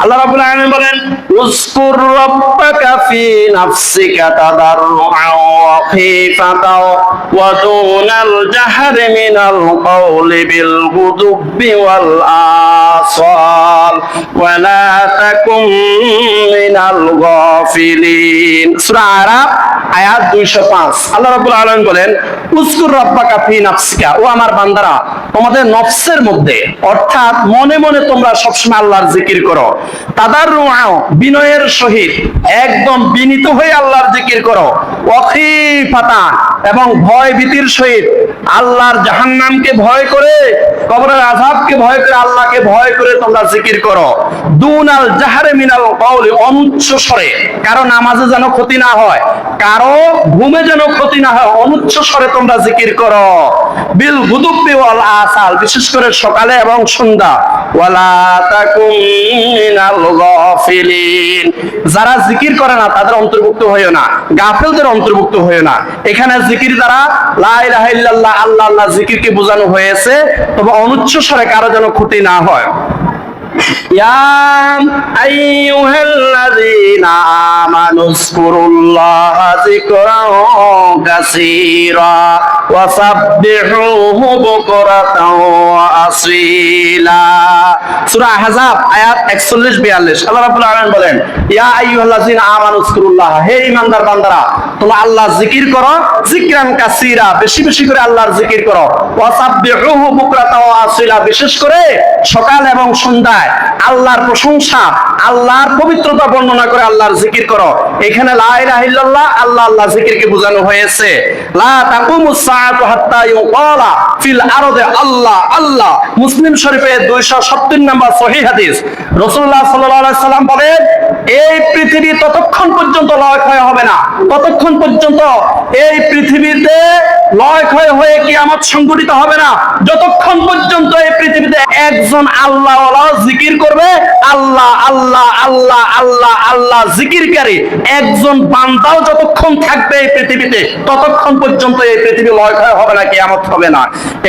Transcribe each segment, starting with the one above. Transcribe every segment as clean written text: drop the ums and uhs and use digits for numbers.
আল্লাহ রাব্বুল আলামিন বলেন, উযকুর রাব্বাকা ফি নাফসিকা তাদাররুআন ওয়া খীফাতান ওয়া দুনাল জাহরি মিনাল কওলি বিল গুদুবি ওয়াল আসাল ওয়া লা তাকুন মিনাল গাফিলিন। সূরা আরাফ আয়াত 205। আল্লাহ রাব্বুল আলামিন বলেন, উযকুর রাব্বাকা ফি নাফসিকা, ও আমার বান্দারা তোমাদের নফসের মধ্যে অর্থাৎ মনে মনে তোমরা সবসময় আল্লাহর জিকির করো। তাদাররুআন, বিনয়ের সহিত একদম বিনীত হয়ে আল্লাহর জিকির করো। ওয়া খীফাতান, এবং ভয় ভীতির সহিত আল্লাহর জাহান্নামকে ভয় করে, কবরের আযাবকে ভয় করে, আল্লাহকে ভয় করে তোমরা জিকির করো। দুনাল জাহরি মিনাল কওলি, অনুচ্চ স্বরে, কারো নামাজে যেন ক্ষতি না হয়, কারো ঘুমে যেন ক্ষতি না হয়, অনুচ্চ স্বরে তোমরা জিকির করো। বিল গুদুবি ওয়াল আসাল, বিশেষ করে সকালে এবং সন্ধ্যা। ওয়ালা তাকুন মিনাল গাফিলিন, যারা জিকির করে না তাদের অন্তর্ভুক্ত হইও না, গাফেলদের অন্তর্ভুক্ত হইও না। এখানে জিকির দ্বারা লা ইলাহা ইল্লাল্লাহ, আল্লাহ আল্লাহ জিকিরকে বোঝানো হয়েছে, তবে অনুচ্চ স্বরে কারো যেন ক্ষতি না হয়। ইয়া আইয়ুহাল্লাযীনা আমানু যকুরুল্লাহা যিকরান কাসীরা ওয়া সাব্বিহুহু বুকরাতান ওয়া আসীলা। সূরা আহজাব আয়াত 41-42। আল্লাহ রাব্বুল আলামিন বলেন, ইয়া আইয়ুহাল্লাযীনা আমানু যকুরুল্লাহ, হে ঈমানদার বান্দারা তোমরা আল্লাহর জিকির করো, যিকরান কাসীরা, বেশি বেশি করে আল্লাহর জিকির করো। ওয়া সাব্বিহুহু বুকরাতান ওয়া আসীলা, বিশেষ করে সকাল এবং সন্ধ্যায় আল্লাহর প্রশংসা, আল্লাহর পবিত্রতা বর্ণনা করে আল্লাহর জিকির করো। এখানে লা ইলাহা ইল্লাল্লাহ, আল্লাহ আল্লাহ জিকিরকে বোঝানো হয়েছে। লা তাকুমুস সাআতু হাত্তা ইউকালা ফিল আরদি আল্লাহ আল্লাহ। মুসলিম শরীফে 270 নম্বর সহিহ হাদিস। রাসূলুল্লাহ সাল্লাল্লাহু আলাইহি সাল্লাম বলেন, এই পৃথিবী ততক্ষণ পর্যন্ত লয় ক্ষয় হবে না, ততক্ষণ পর্যন্ত এই পৃথিবীতে লয় ক্ষয় হয়ে কিয়ামত সংঘটিত হবে না, যতক্ষণ পর্যন্ত এই পৃথিবীতে একজন আল্লাহ ওয়ালা জিকির করবে। আল্লাহ আল্লাহ আল্লাহ আল্লাহ আল্লাহ জিকিরকারী একজন বান্দাও যতক্ষণ থাকবে এই পৃথিবীতে, ততক্ষণ পর্যন্ত এই পৃথিবী লয় ক্ষয় হবে না, কিয়ামত হবে না।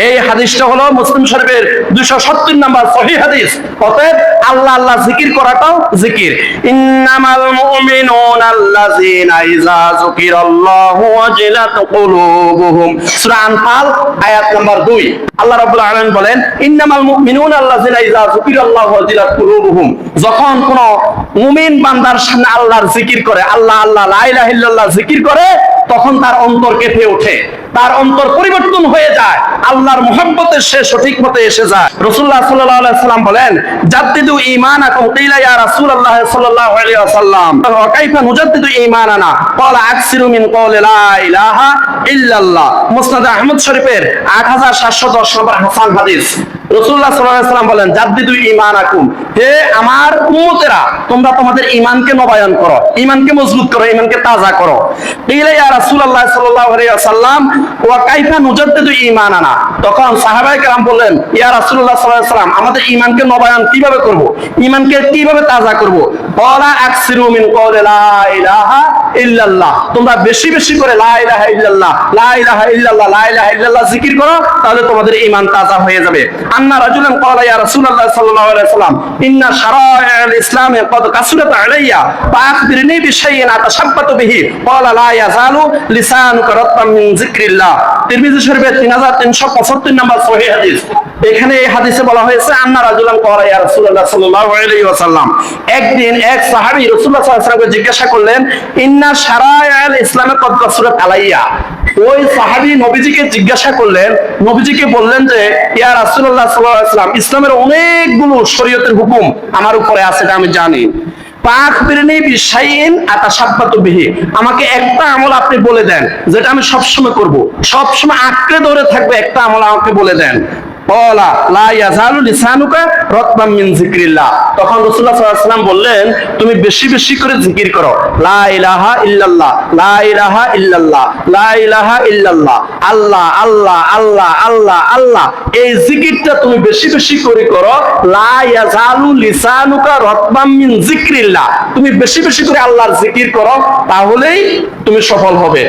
এই হাদিসটা হলো মুসলিম শরীফের 270 নম্বর সহিহ হাদিস। অতএব আল্লাহ আল্লাহ জিকির করাটাও জিকির। ইন্নামাল মুমিনুনা আল্লাযীনা ইযা যুকিরাল্লাহু ওয়াজিলাত কুলুবুহুম। সূরা আনফাল আয়াত নাম্বার 2। আল্লাহ রাব্বুল আলামিন বলেন, ইন্নামাল মুমিনুনা আল্লাযীনা ইযা যুকিরাল্লাহু ওয়াজিলাত কুলুবুহুম, যখন কোন মুমিন বান্দার সামনে আল্লাহর জিকির করে, আল্লাহ আল্লাহ লা ইলাহা ইল্লাল্লাহ জিকির করে, তখন তার অন্তর কেঁপে ওঠে, তার অন্তর পরিবর্তন হয়ে যায়, আল্লাহর মুহাব্বতে সে সঠিক পথে এসে যায়। রাসূলুল্লাহ সাল্লাল্লাহু আলাইহি সাল্লাম বলেন, জাদ্দিদু ঈমানাকুম। কিলা ইয়া রাসূলুল্লাহ সাল্লাল্লাহু আলাইহি ওয়াসাল্লাম ওয়া কাইফা নুজাদ্দিদু ঈমানানা? ক্বালা আকসিরু মিন কওলি লা ইলাহা ইল্লাল্লাহ। মুসনাদ আহমদ শরীফের 8710 নম্বর হাসান হাদিস। রাসূলুল্লাহ সাল্লাল্লাহু আলাইহি সাল্লাম বলেন, জাদ্দিদু ঈমানাকুম, হে আমার উম্মতেরা তোমরা তোমাদের ঈমানকে নবায়ন করো, ঈমানকে মজবুত করো, ঈমানকে তাজা করো। কিলা ইয়া রাসূলুল্লাহ সাল্লাল্লাহু আলাইহি ওয়াসাল্লাম ওয়া কাইফা নুজাদ্দিদু ঈমানানা? তখন সাহাবায়ে কেরাম বললেন, ইয়া রাসূলুল্লাহ সাল্লাল্লাহু আলাইহি ওয়াসাল্লাম আমাদের ঈমানকে নবায়ন কিভাবে করব, ঈমানকে কিভাবে তাজা করব? ক্বালা আকসিরু মিন কওলি লা ইলাহা ইল্লাল্লাহ, তোমরা বেশি বেশি করে লা ইলাহা ইল্লাল্লাহ লা ইলাহা ইল্লাল্লাহ লা ইলাহা ইল্লাল্লাহ জিকির করো, তাহলে তোমাদের ঈমান তাজা হয়ে যাবে। আন্না রাজুলান ক্বালা ইয়া রাসূলুল্লাহ সাল্লাল্লাহু আলাইহি ওয়াসাল্লাম ইন্না শারা'iআল ইসলাম ক্বাদ কাসুরাত আলাইয়া ফাআখবিরনি বিশাইইন আতাশাব্বাতু বিহি। ক্বালা লা ইয়াজালু লিসানুকা রাতবান মিন যিকরিল্লাহ। তিরমিজি শরীফের 3375 নম্বর সহিহ হাদিস। এখানে এই হাদিসে বলা হয়েছে, আন্না রাজুলান ক্বালা ইয়া রাসূলুল্লাহ সাল্লাল্লাহু আলাইহি ওয়াসাল্লাম, একদিন এক সাহাবী রাসূলুল্লাহ সাল্লাল্লাহু আলাইহি ওয়াসাল্লামকে জিজ্ঞাসা করলেন, ইন্না শারা'iআল ইসলাম ক্বাদ কাসুরাত আলাইয়া। ওই সাহাবী নবীজিকে জিজ্ঞাসা করলেন, নবীজিকে বললেন যে, ইয়া রাসূলুল্লাহ সাল্লাল্লাহু আলাইহি ওয়াসাল্লাম, ইসলামের অনেকগুলো শরীয়তের হুকুম আমার উপরে আছে, এটা আমি জানি। ফাআখবিরনি বিশাইইন আতাশাব্বাতু বিহি, আমাকে একটা আমল আপনি বলে দেন যেটা আমি সবসময় করব, সবসময় আঁকড়ে ধরে থাকবে, একটা আমল আমাকে বলে দেন। ক্বালা লা ইয়াজালু লিসানুকা রাতবান মিন যিকরিল্লাহ। তখন রাসূলুল্লাহ সাল্লাল্লাহু আলাইহি ওয়াসাল্লাম বললেন, তুমি বেশি বেশি করে জিকির করো, লা ইলাহা ইল্লাল্লাহ লা ইলাহা ইল্লাল্লাহ লা ইলাহা ইল্লাল্লাহ, আল্লাহ আল্লাহ আল্লাহ আল্লাহ আল্লাহ। এই জিকিরটা তুমি বেশি বেশি করে করো। লা ইয়াজালু লিসানুকা রাতবান মিন যিকরিল্লাহ, তুমি বেশি বেশি করে আল্লাহর জিকির করো, তাহলেই তুমি সফল হবে।